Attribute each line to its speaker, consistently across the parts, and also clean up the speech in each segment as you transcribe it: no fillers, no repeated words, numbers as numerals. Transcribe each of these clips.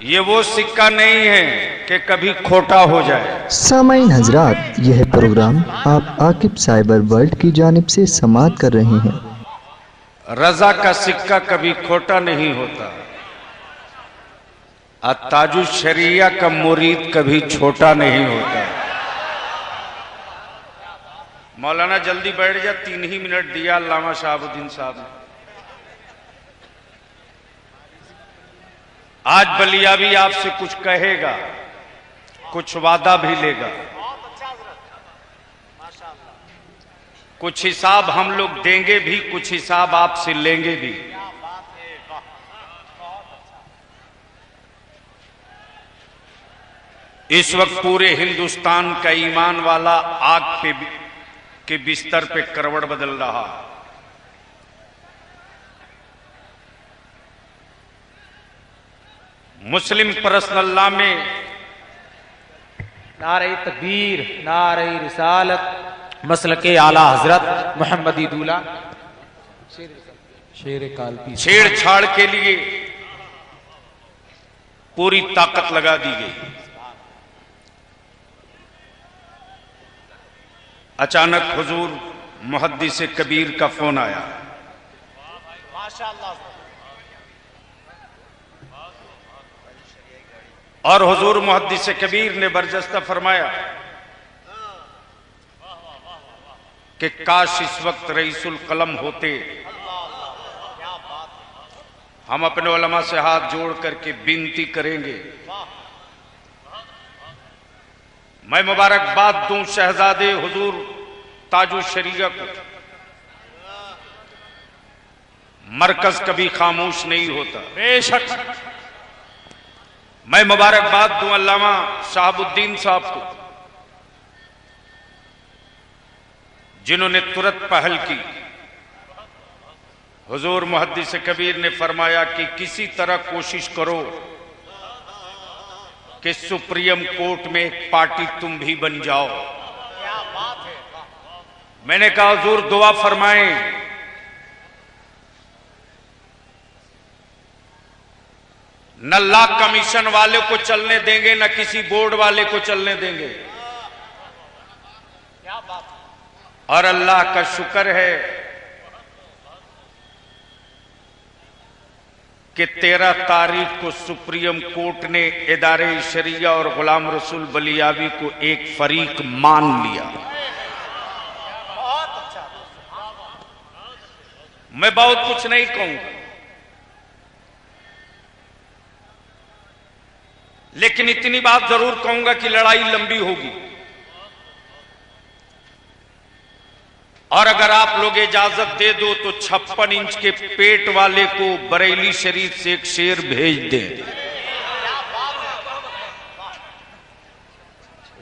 Speaker 1: ये वो सिक्का नहीं है कि कभी खोटा हो जाए।
Speaker 2: सामाईन हजरात, यह प्रोग्राम आप आकिब साइबर वर्ल्ड की जानिब से समाअत कर रहे हैं।
Speaker 1: रजा का सिक्का कभी खोटा नहीं होता। ताजुश शरिया का मुरीद कभी छोटा नहीं होता। मौलाना जल्दी बैठ जा, 3 ही मिनट दिया अल्लामा शहाबुद्दीन साहब ने। आज बलियावी आपसे कुछ कहेगा, कुछ वादा भी लेगा, कुछ हिसाब हम लोग देंगे भी, कुछ हिसाब आपसे लेंगे भी। इस वक्त पूरे हिंदुस्तान का ईमान वाला आग के बिस्तर पे करवट बदल रहा। मुस्लिम पर्सनल लॉ में
Speaker 3: नारे तकबीर, नारे रिसालत, मसलके आला हजरत मोहम्मदी दूल्हा, शेर कालपी,
Speaker 1: छेड़छाड़ के लिए पूरी ताकत लगा दी गई। अचानक हुजूर मुहद्दिस कबीर का फोन आया। और हुजूर मुहद्दिस कबीर ने बरजस्ता फरमाया कि काश इस वक्त रईसुल कलम होते, हम अपने उलमा से हाथ जोड़ करके विनती करेंगे। मैं मुबारकबाद दूं शहजादे हुजूर ताजुश शरिया को। मरकज कभी खामोश नहीं होता। बेशक मैं मुबारकबाद दूं अल्लामा शहाबुद्दीन साहब को, जिन्होंने तुरंत पहल की। हुजूर मुहद्दिस कबीर ने फरमाया कि किसी तरह कोशिश करो कि सुप्रीम कोर्ट में एक पार्टी तुम भी बन जाओ। मैंने कहा हुजूर दुआ फरमाएं। न लॉ कमीशन वाले को चलने देंगे, न किसी बोर्ड वाले को चलने देंगे। और अल्लाह का शुक्र है कि 13 तारीख को सुप्रीम कोर्ट ने इदारे शरिया और गुलाम रसूल बलियावी को एक फरीक मान लिया। मैं बहुत कुछ नहीं कहूंगा, लेकिन इतनी बात जरूर कहूंगा कि लड़ाई लंबी होगी। और अगर आप लोग इजाजत दे दो तो 56 इंच के पेट वाले को बरेली शरीफ से एक शेर भेज दें।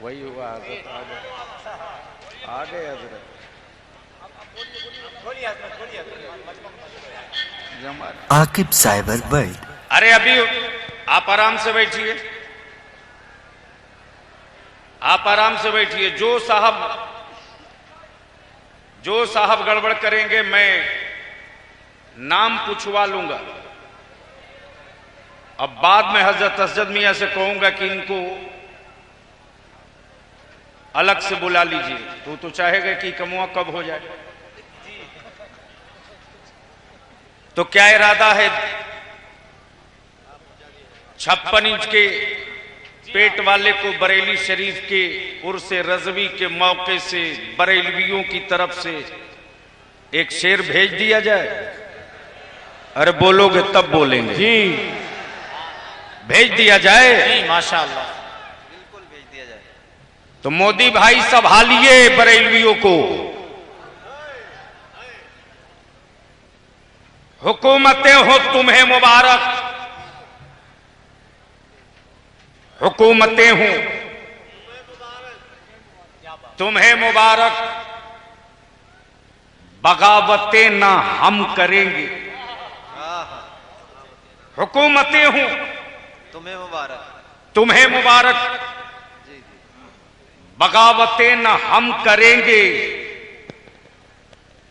Speaker 1: वही हुआ हजरत, आ गए हजरत।
Speaker 2: Aqib cyber world.
Speaker 1: अरे अभी आप आराम से बैठिए, आप आराम से बैठिए। जो साहब गड़बड़ करेंगे मैं नाम पूछवा लूंगा। अब बाद में हजरत असजद मियां से कहूंगा कि इनको अलग से बुला लीजिए। तो चाहेगा कि कमुआ कब हो जाए। तो क्या इरादा है? 56 इंच के पेट वाले को बरेली शरीफ के उर्स रज़वी के मौके से बरेलवियों की तरफ से एक शेर भेज दिया जाए। अरे बोलोगे तब बोलेंगे।
Speaker 3: जी
Speaker 1: भेज दिया जाए।
Speaker 3: माशाअल्लाह, बिल्कुल भेज दिया जाए।
Speaker 1: तो मोदी भाई संभालिए बरेलवियों को। हुकूमतें हो तुम्हें मुबारक, हुकूमतें हूं तुम्हें मुबारक, बगावतें ना हम करेंगे। हुकूमतें हूं
Speaker 4: तुम्हें मुबारक,
Speaker 1: तुम्हें मुबारक, बगावतें ना हम करेंगे।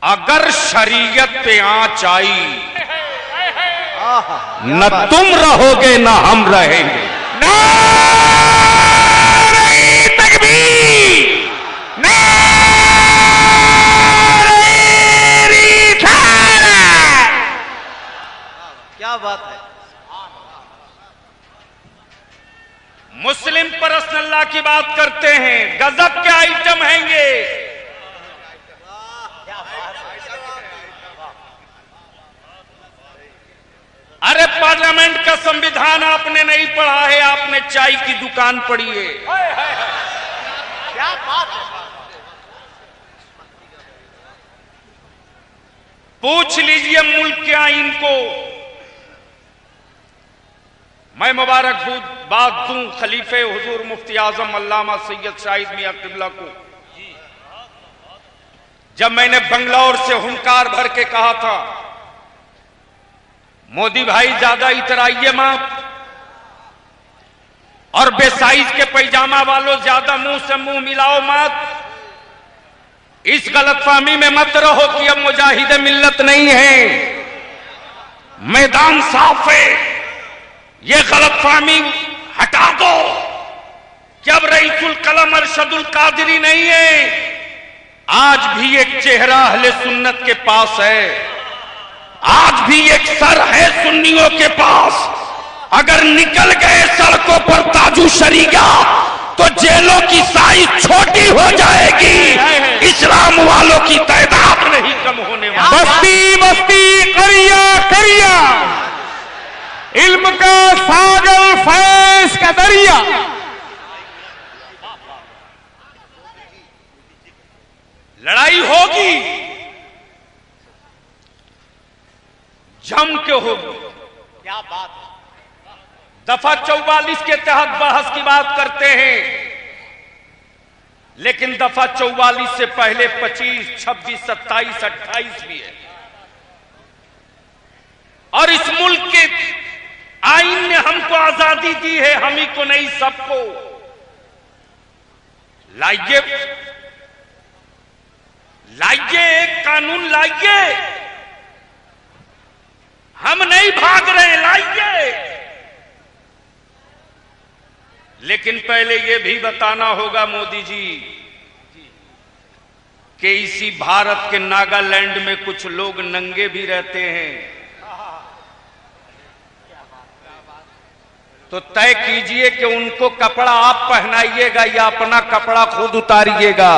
Speaker 1: अगर शरीयत पे आंच आई न तुम रहोगे न हम रहेंगे।
Speaker 3: तकबीर, नारे रिसालत।
Speaker 4: क्या बात है।
Speaker 1: मुस्लिम परस्त अल्लाह की बात करते हैं, गजब के आइटम हैंगे। अरे पार्लियामेंट का संविधान आपने नहीं पढ़ा है, आपने चाय की दुकान पढ़ी है।
Speaker 3: क्या बात है।
Speaker 1: पूछ लीजिए मुल्क के आईन को। मैं मुबारकबाद दूं खलीफे हुजूर मुफ्ती आजम अल्लामा सैयद शाहिद मियां किबला को, जब मैंने बंगलौर से हुंकार भर के कहा था, मोदी भाई ज्यादा इतराइए मत और बेसाइज के पैजामा वालों ज्यादा मुंह से मुंह मिलाओ मत। इस गलतफहमी में मत रहो कि अब मुजाहिदे मिल्लत नहीं है। मैदान साफ है। ये गलतफहमी हटा दो कि अब रईसुल कलम अरशदुल कादरी नहीं है। आज भी एक चेहरा अहले सुन्नत के पास है, आज भी एक सर है सुन्नियों के पास। अगर निकल गए सड़कों पर ताजू शरीगा तो जेलों की साइज छोटी हो जाएगी, इस्लाम वालों की तादाद नहीं कम होने वाली।
Speaker 3: बस्ती बस्ती करिया करिया, इल्म का सागर फैज का दरिया।
Speaker 1: लड़ाई होगी, जम के होगी।
Speaker 3: क्या बात है।
Speaker 1: दफा 44 के तहत बहस की बात करते हैं, लेकिन दफा 44 से पहले 25, 26, 27, 28 भी है। और इस मुल्क के आईन ने हमको आजादी दी है, हम ही को नहीं सबको। लाइए लाइए एक कानून लाइए, हम नहीं भाग रहे, लाइए। लेकिन पहले यह भी बताना होगा मोदी जी कि इसी भारत के नागालैंड में कुछ लोग नंगे भी रहते हैं, तो तय कीजिए कि उनको कपड़ा आप पहनाइएगा या अपना कपड़ा खुद उतारिएगा।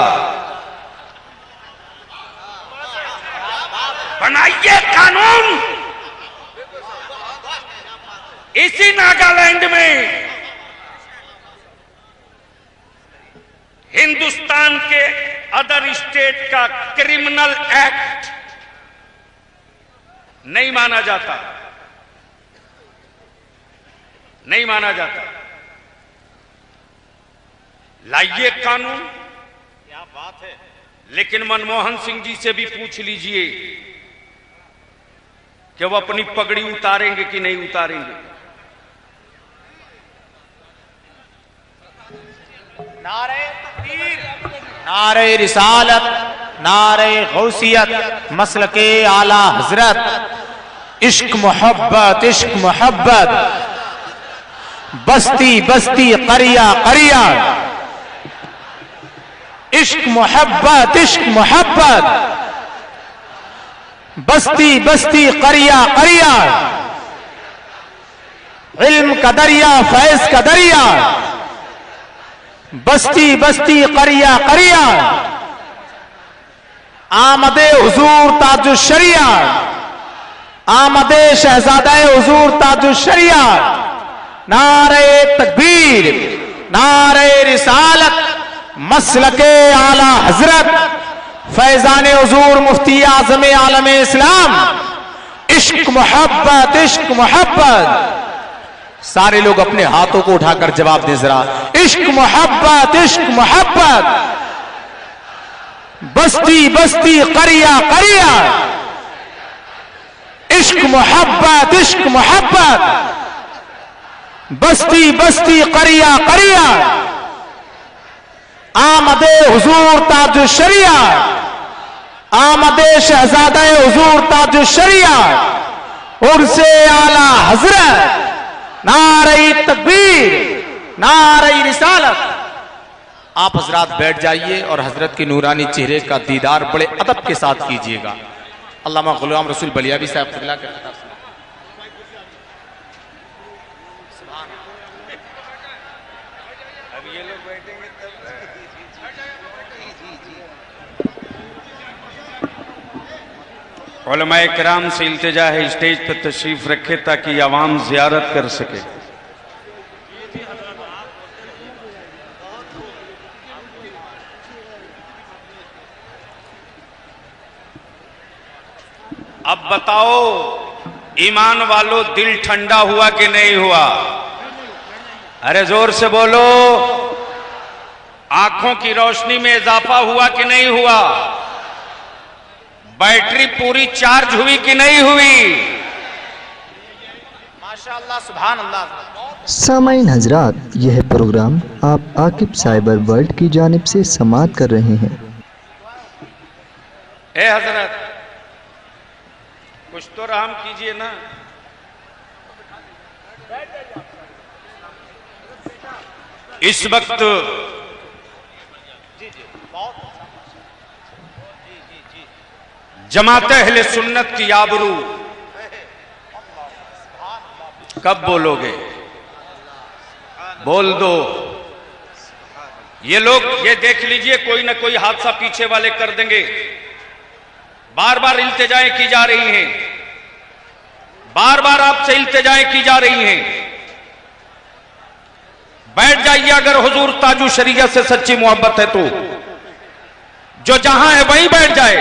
Speaker 1: बनाइए कानून। इसी नागालैंड में हिंदुस्तान के अदर स्टेट का क्रिमिनल एक्ट नहीं माना जाता, नहीं माना जाता। लाइए कानून।
Speaker 3: क्या बात है।
Speaker 1: लेकिन मनमोहन सिंह जी से भी पूछ लीजिए कि वो अपनी पगड़ी उतारेंगे कि नहीं उतारेंगे।
Speaker 3: नारे तकबीर, नारे रिसालत, नारे गौसियत, मसलके आला हजरत, इश्क मोहब्बत, इश्क मोहब्बत, बस्ती बस्ती करिया करिया, इश्क मोहब्बत, इश्क मोहब्बत, बस्ती बस्ती करिया करिया, इल्म का दरिया फैज का दरिया, बस्ती बस्ती करिया करिया, आमदे हुजूर ताजुश शरिया, आमदे शहजादा हुजूर ताजुश शरिया, नारे तकबीर, नारे रिसालत, मसलके आला हजरत, फैजान हुजूर मुफ्ती आजम आलम इस्लाम, इश्क मोहब्बत, इश्क मोहब्बत। सारे लोग अपने हाथों को उठाकर जवाब दें जरा। इश्क मोहब्बत, इश्क मोहब्बत, बस्ती बस्ती करिया करिया, इश्क मोहब्बत, इश्क मोहब्बत, बस्ती बस्ती करिया करिया, आमदे हुजूर ताजुश शरिया, आमदे शहजादा हुजूर ताजुश शरिया, उर्से आला हजरत, नारे तकबीर, नारे रिसालत। आप हजरात बैठ जाइए और हजरत के नूरानी चेहरे का दीदार बड़े अदब के साथ कीजिएगा। अल्लामा गुलाम रसूल बलियावी साहब क़िबला के खिताब से।
Speaker 1: उलमाए किराम से इल्तिजा है स्टेज पर तशरीफ रखे ताकि आवाम ज़ियारत कर सके। अब बताओ ईमान वालों, दिल ठंडा हुआ कि नहीं हुआ? अरे जोर से बोलो। आंखों की रोशनी में इजाफा हुआ कि नहीं हुआ? बैटरी पूरी चार्ज हुई कि नहीं हुई?
Speaker 3: माशाअल्लाह, सुभान अल्लाह।
Speaker 2: सामाईन हजरात, यह प्रोग्राम आप आकिब साइबर वर्ल्ड की जानिब से समाअत कर रहे हैं।
Speaker 1: ए हजरत, कुछ तो रहम कीजिए ना। इस वक्त जमात अहले सुन्नत की आबरू कब बोलोगे? बोल दो। ये लोग ये देख लीजिए, कोई ना कोई हादसा पीछे वाले कर देंगे। बार बार इल्तिजाएं की जा रही हैं, बार बार आपसे इल्तिजाएं की जा रही हैं। बैठ जाइए अगर हुजूर ताजू शरीयत से सच्ची मोहब्बत है तो। जो जहां है वहीं बैठ जाए,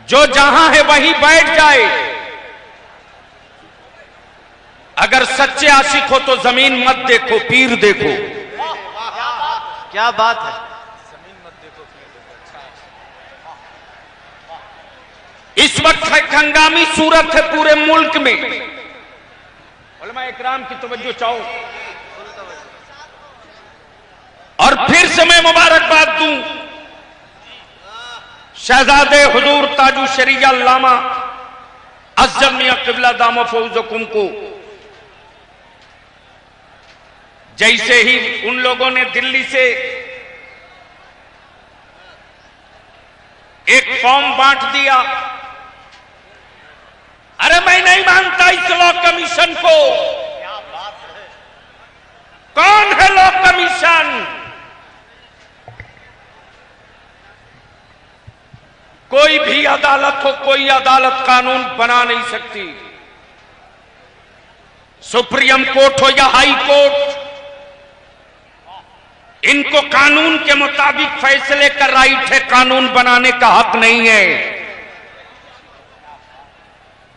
Speaker 1: जो जहां है वहीं बैठ जाए। अगर सच्चे आशिक हो तो जमीन मत देखो, पीर देखो।
Speaker 4: क्या बात है।
Speaker 1: इस वक्त एक हंगामी सूरत है पूरे मुल्क में। उलमा इकराम की तवज्जो चाहो। और फिर से मैं मुबारकबाद दूं शहजादे हुजूर ताजू शरीया अल्लामा अज़्ज़म मियां क़िबला दामो फौज़कुम को। जैसे ही उन लोगों ने दिल्ली से एक फॉर्म बांट दिया, अरे मैं नहीं मानता इस लॉ कमीशन को। कौन है लॉ कमीशन? कोई भी अदालत हो, कोई अदालत कानून बना नहीं सकती। सुप्रीम कोर्ट हो या हाई कोर्ट, इनको कानून के मुताबिक फैसले का राइट है, कानून बनाने का हक नहीं है।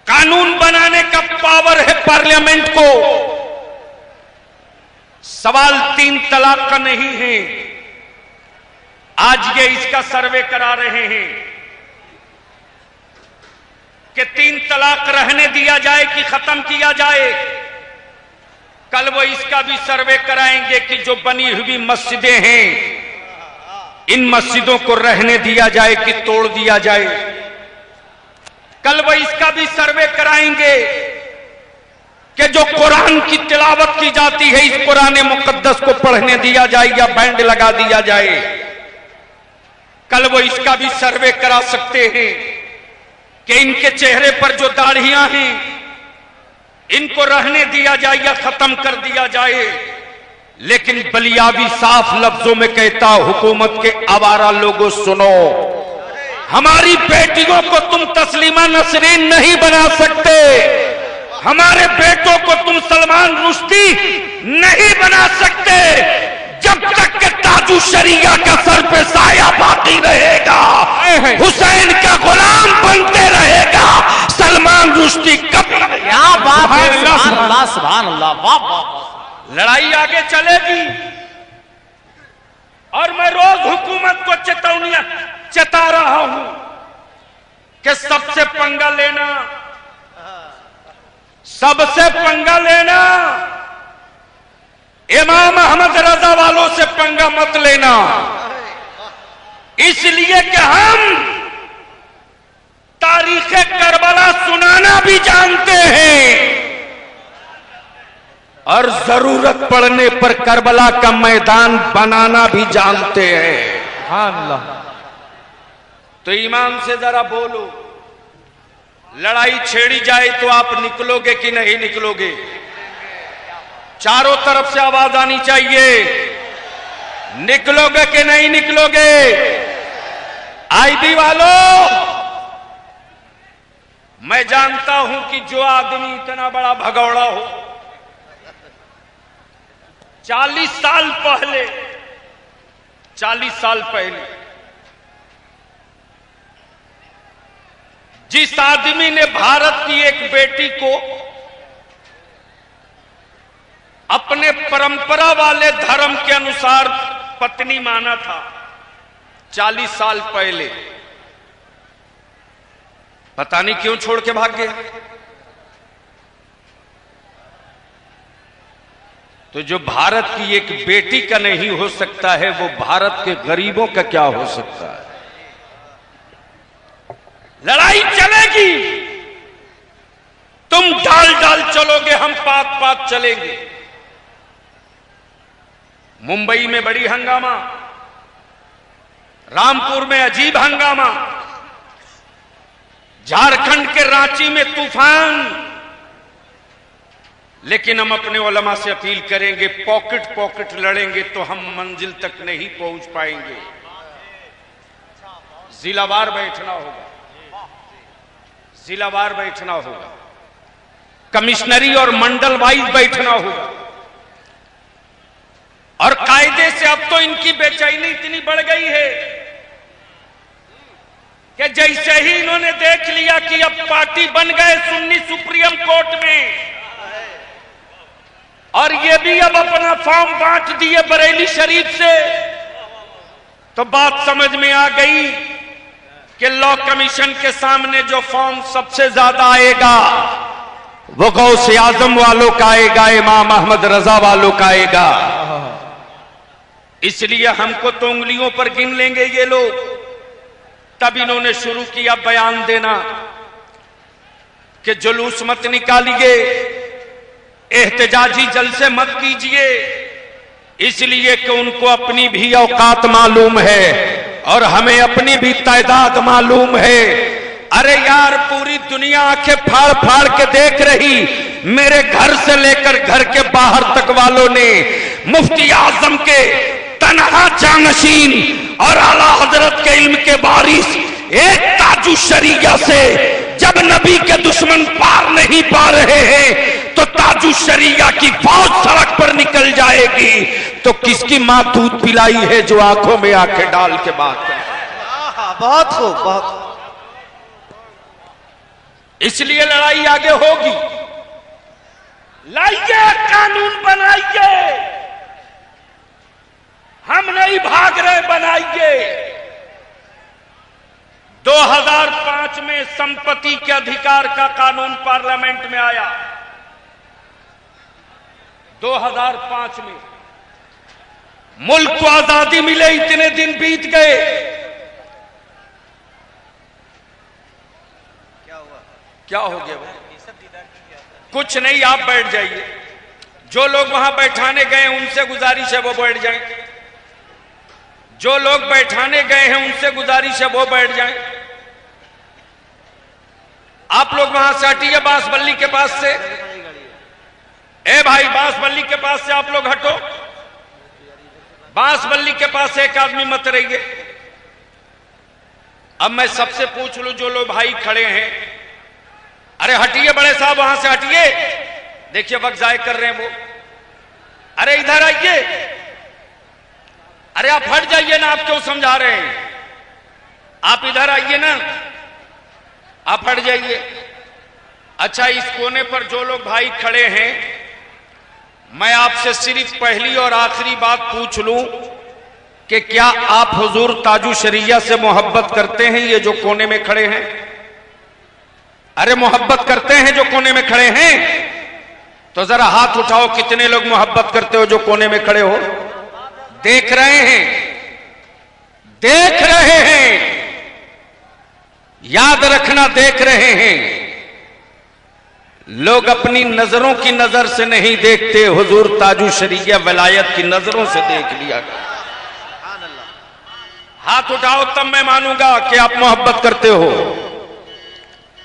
Speaker 1: कानून बनाने का पावर है पार्लियामेंट को। सवाल 3 तलाक का नहीं है। आज ये इसका सर्वे करा रहे हैं कि 3 तलाक रहने दिया जाए कि खत्म किया जाए। कल वो इसका भी सर्वे कराएंगे कि जो बनी हुई मस्जिदें हैं, इन मस्जिदों को रहने दिया जाए कि तोड़ दिया जाए। कल वो इसका भी सर्वे कराएंगे कि जो कुरान की तिलावत की जाती है, इस कुरान मुकद्दस को पढ़ने दिया जाए या बैंड लगा दिया जाए। कल वो इसका भी सर्वे करा सकते हैं कि इनके चेहरे पर जो दाढ़ियां हैं, इनको रहने दिया जाए या खत्म कर दिया जाए। लेकिन बलियावी साफ लफ्जों में कहता, हुकूमत के आवारा लोगों सुनो, हमारी बेटियों को तुम तस्लीमा नसरीन नहीं बना सकते, हमारे बेटों को तुम सलमान रुश्दी नहीं बना सकते। जब तक के ताजू शरिया का सर पे साया बाकी रहेगा, हुसैन का गुलाम बनते रहेगा, सलमान रुश्दी कभी।
Speaker 3: क्या बात है, सुभान अल्लाह, सुभान अल्लाह, वाह वाह।
Speaker 1: लड़ाई आगे चलेगी और मैं रोज हुकूमत को चेतावनियां चेता रहा हूं कि सबसे पंगा लेना, सबसे पंगा लेना, इमाम अहमद रजा वालों से पंगा मत लेना। इसलिए कि हम तारीख़ करबला सुनाना भी जानते हैं। और जरूरत पड़ने पर करबला का मैदान बनाना भी जानते हैं।
Speaker 3: अल्लाह।
Speaker 1: तो ईमान से जरा बोलो, लड़ाई छेड़ी जाए तो आप निकलोगे कि नहीं निकलोगे? चारों तरफ से आवाज आनी चाहिए, निकलोगे कि नहीं निकलोगे? आईबी वालों, मैं जानता हूं कि जो आदमी इतना बड़ा भगौड़ा हो, 40 साल पहले जिस आदमी ने भारत की एक बेटी को अपने परंपरा वाले धर्म के अनुसार पत्नी माना था, 40 साल पहले, पता नहीं क्यों छोड़ के भाग गया। तो जो भारत की एक बेटी का नहीं हो सकता है, वो भारत के गरीबों का क्या हो सकता है? लड़ाई चलेगी, तुम डाल डाल चलोगे, हम पात पात चलेंगे। मुंबई में बड़ी हंगामा, रामपुर में अजीब हंगामा, झारखंड के रांची में तूफान। लेकिन हम अपने उलमा से अपील करेंगे, पॉकेट पॉकेट लड़ेंगे तो हम मंजिल तक नहीं पहुंच पाएंगे। जिलावार बैठना होगा, जिलावार बैठना होगा, कमिश्नरी और मंडल वाइज बैठना होगा। और कायदे से अब तो इनकी बेचैनी इतनी बढ़ गई है कि जैसे ही इन्होंने देख लिया कि अब पार्टी बन गए सुन्नी सुप्रीम कोर्ट में, और ये भी अब अपना फॉर्म बांट दिए बरेली शरीफ से, तो बात समझ में आ गई कि लॉ कमीशन के सामने जो फॉर्म सबसे ज्यादा आएगा वो गौसे आजम वालों का आएगा, इमाम अहमद रजा वालों का आएगा। इसलिए हमको तो उंगलियों पर गिन लेंगे ये लोग। तब इन्होंने शुरू किया बयान देना कि जुलूस मत निकालिए, एहतजाजी जलसे मत कीजिए, इसलिए कि उनको अपनी भी औकात मालूम है और हमें अपनी भी तादाद मालूम है। अरे यार, पूरी दुनिया आंखें फाड़ फाड़ के देख रही, मेरे घर से लेकर घर के बाहर तक वालों ने मुफ्ती आजम के तनहा जानशीन और आला हजरत के इल्म के बारिश एक ताजु शरीया से जब नबी के दुश्मन पार नहीं पा रहे हैं तो ताजु शरीया की फौज सड़क पर निकल जाएगी। तो किसकी मां दूध पिलाई है जो आंखों में आंखें डाल के बात करे?
Speaker 4: बहुत खूब, बहुत खूब।
Speaker 1: इसलिए लड़ाई आगे होगी। लाइए, कानून बनाइए, हम नहीं भाग रहे, बनाइए। 2005 में संपत्ति के अधिकार का कानून पार्लियामेंट में आया। 2005 में मुल्क को आजादी मिले, इतने दिन बीत गए, क्या हो गया भाई? कुछ नहीं, आप बैठ जाइए। जो लोग वहां बैठाने गए उनसे गुजारिश है वो बैठ जाएं। जो लोग बैठाने गए हैं उनसे गुजारिश है वो बैठ जाएं। आप लोग वहां से हटिए, बांसबल्ली के पास से। ए भाई, बांसबल्ली के पास से आप लोग हटो। बांसबल्ली के पास से एक आदमी मत रहिए। अब मैं सबसे पूछ लूं, जो लोग भाई खड़े हैं, अरे हटिए बड़े साहब, वहां से हटिए। देखिए वक्त जाय कर रहे हैं वो। अरे इधर आइए। अरे आप हट जाइए ना, आप क्यों समझा रहे हैं? आप इधर आइए ना, आप हट जाइए। अच्छा, इस कोने पर जो लोग भाई खड़े हैं, मैं आपसे सिर्फ पहली और आखिरी बात पूछ लूं कि क्या आप हुजूर ताजु शरिया से मोहब्बत करते हैं? ये जो कोने में खड़े हैं, अरे मोहब्बत करते हैं जो कोने में खड़े हैं? तो जरा हाथ उठाओ, कितने लोग मोहब्बत करते हो जो कोने में खड़े हो? देख रहे हैं, देख रहे हैं, याद रखना, देख रहे हैं। लोग अपनी नजरों की नजर से नहीं देखते, हुजूर ताजू शरीया वलायत की नजरों से देख लिया। हाथ उठाओ तब मैं मानूंगा कि आप मोहब्बत करते हो।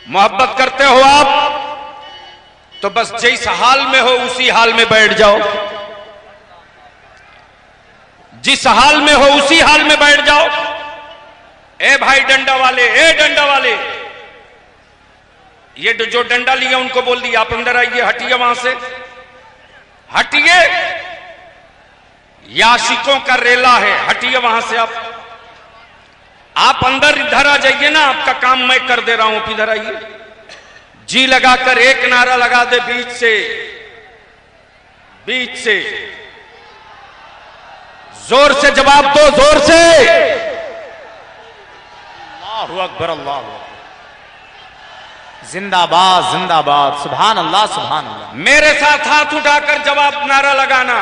Speaker 1: मोहब्बत करते हो आप तो बस जिस हाल में हो उसी हाल में बैठ जाओ, जिस हाल में हो उसी हाल में बैठ जाओ। ए भाई डंडा वाले, ए डंडा वाले, ये जो डंडा लिया उनको बोल दिया आप अंदर आइए, हटिए वहां से, हटिए, याशिकों का रेला है, हटिए वहां से आप अंदर इधर आ जाइए ना, आपका काम मैं कर दे रहा हूं, इधर आइए। जी लगाकर एक नारा लगा दे बीच से, बीच से जोर से जवाब दो, जोर से।
Speaker 3: अल्लाहु अकबर, अल्लाह जिंदाबाद जिंदाबाद, सुभान अल्लाह सुभान अल्लाह।
Speaker 1: मेरे साथ हाथ उठाकर जवाब नारा लगाना,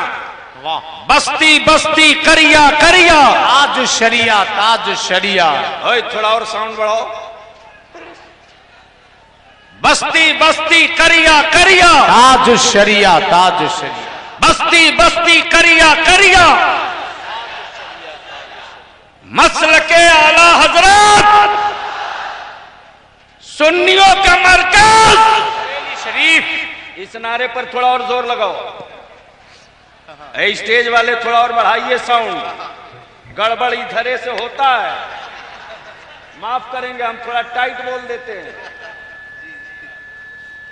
Speaker 3: वाह।
Speaker 1: बस्ती बस्ती करिया करिया,
Speaker 3: ताज शरिया ताज शरिया।
Speaker 1: ओए थोड़ा और साउंड बढ़ाओ। बस्ती बस्ती करिया करिया,
Speaker 3: ताज शरिया ताज शरिया।
Speaker 1: बस्ती बस्ती करिया करिया, मसलके आला हजरत, सुन्नियों का मरकज शरीफ। इस नारे पर थोड़ा और जोर लगाओ। स्टेज वाले थोड़ा और बढ़ाइए साउंड, गड़बड़ इधरे से होता है, माफ करेंगे, हम थोड़ा टाइट बोल देते हैं।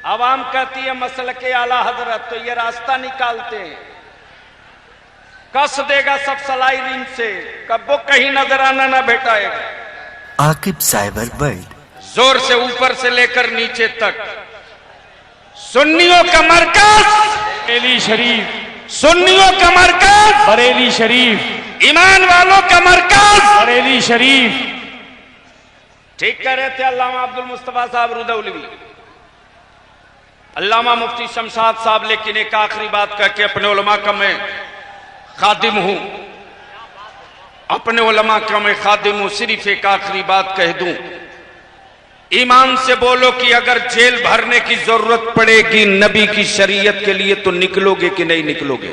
Speaker 1: आवाम कहती है मसलके आला हजरत, तो ये रास्ता निकालते हैं, कस देगा सब सलाई रिंग से, कब्बो कहीं नजर आना ना भेटाएगा।
Speaker 2: आकिब साइबर वर्ल्ड,
Speaker 1: जोर से ऊपर से लेकर नीचे तक, सुन्नियों का मरकज
Speaker 3: बरेली शरीफ,
Speaker 1: सुन्नियों का मरकज
Speaker 3: बरेली शरीफ,
Speaker 1: ईमान वालों का मरकज
Speaker 3: बरेली शरीफ।
Speaker 1: ठीक कह रहे थे अल्लामा अब्दुल मुस्तफा साहब रुदौलवी, अल्लामा मुफ्ती शमशाद साहब। लेकिन एक आखिरी बात कह के, अपने उलमा का मैं खादिम हूं, अपने उलमा का मैं खादिम हूं, सिर्फ एक आखिरी बात कह दूं, ईमान से बोलो कि अगर जेल भरने की जरूरत पड़ेगी नबी की शरीयत के लिए तो निकलोगे कि नहीं निकलोगे?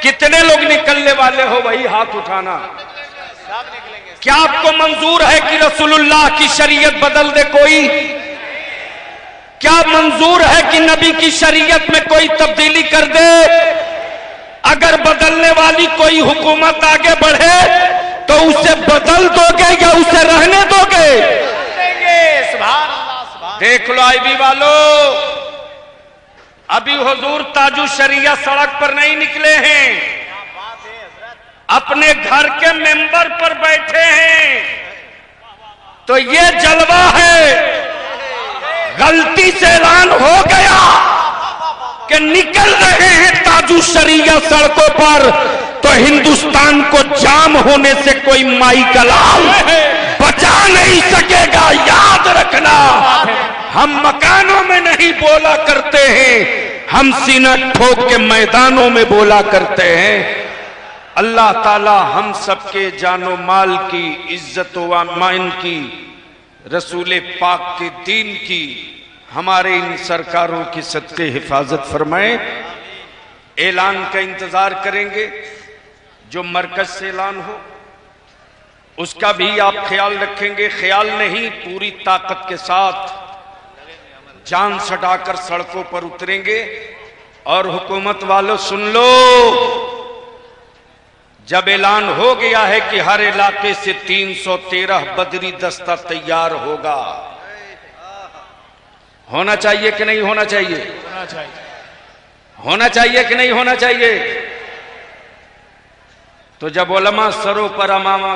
Speaker 1: कितने लोग निकलने वाले हो वही हाथ उठाना। क्या आपको मंजूर है कि रसूलुल्लाह की शरीयत बदल दे कोई? क्या मंजूर है कि नबी की शरीयत में कोई तब्दीली कर दे? अगर बदलने वाली कोई हुकूमत आगे बढ़े तो उसे बदल दोगे या उसे रहने दोगे?
Speaker 3: सुभान अल्लाह सुभान।
Speaker 1: देख लो आईबी वालों, अभी हुजूर ताजू शरिया सड़क पर नहीं निकले हैं, अपने घर के मेंबर पर बैठे हैं, तो ये जलवा है। गलती से ऐलान हो गया कि निकल रहे हैं ताजू शरिया सड़कों पर, तो हिंदुस्तान को जाम होने से कोई माई का लाल बचा नहीं सकेगा। याद रखना, हम मकानों में नहीं बोला करते हैं, हम सीना ठोक के मैदानों में बोला करते हैं। अल्लाह ताला हम सबके जानो माल की, इज्जत व अमान की, रसूल पाक के दीन की, हमारे इन सरकारों की सदके हिफाजत फरमाए। ऐलान का इंतजार करेंगे, जो मरकज से ऐलान हो उसका भी आप ख्याल रखेंगे। ख्याल नहीं, पूरी ताकत के साथ जान छटाकर सड़कों पर उतरेंगे। और हुकूमत वालों सुन लो, जब ऐलान हो गया है कि हर इलाके से 313 बदरी दस्ता तैयार होगा, होना चाहिए कि नहीं होना चाहिए?
Speaker 3: होना चाहिए।
Speaker 1: होना चाहिए कि नहीं होना चाहिए? तो जब उलमा सरों पर अमामा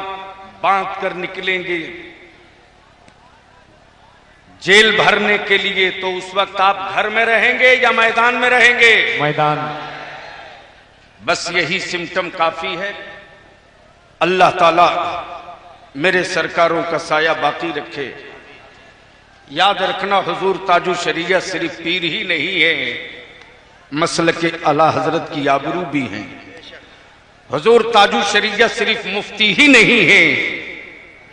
Speaker 1: बांध कर निकलेंगे जेल भरने के लिए, तो उस वक्त आप घर में रहेंगे या मैदान में रहेंगे?
Speaker 3: मैदान।
Speaker 1: बस यही सिम्टम काफी है। अल्लाह ताला मेरे सरकारों का साया बाकी रखे। याद रखना, हुजूर ताजू शरीया सिर्फ पीर ही नहीं है, मसलके आला हजरत की आबरू भी हैं। हुजूर ताजू शरीया सिर्फ मुफ्ती ही नहीं है,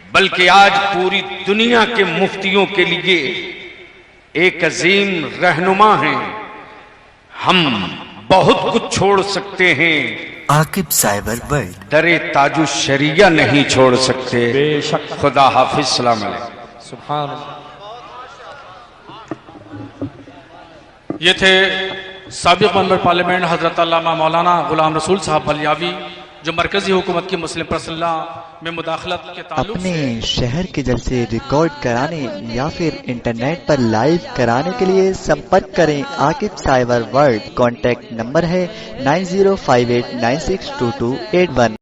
Speaker 1: बल्कि आज पूरी दुनिया के मुफ्तियों के लिए एक अजीम रहनुमा हैं। हम बहुत कुछ छोड़ सकते हैं,
Speaker 2: आकिब साइबर वर्ल्ड।
Speaker 1: दरे ताजु शरिया नहीं छोड़ सकते।
Speaker 3: बेशक।
Speaker 1: खुदा हाफिज, सलाम अलैकुम।
Speaker 3: सुभान अल्लाह। ये थे साबिक मेंबर पार्लियामेंट हजरत अल्लामा मौलाना गुलाम रसूल साहब बलियावी, जो मरकजी हुकूमत की मुस्लिम पर्सनला में मुदाखलत के ताल्लुक
Speaker 2: अपने
Speaker 3: से
Speaker 2: शहर के जलसे रिकॉर्ड कराने या फिर इंटरनेट पर लाइव कराने के लिए संपर्क करें Aqib cyber world. Contact number है 9058962281।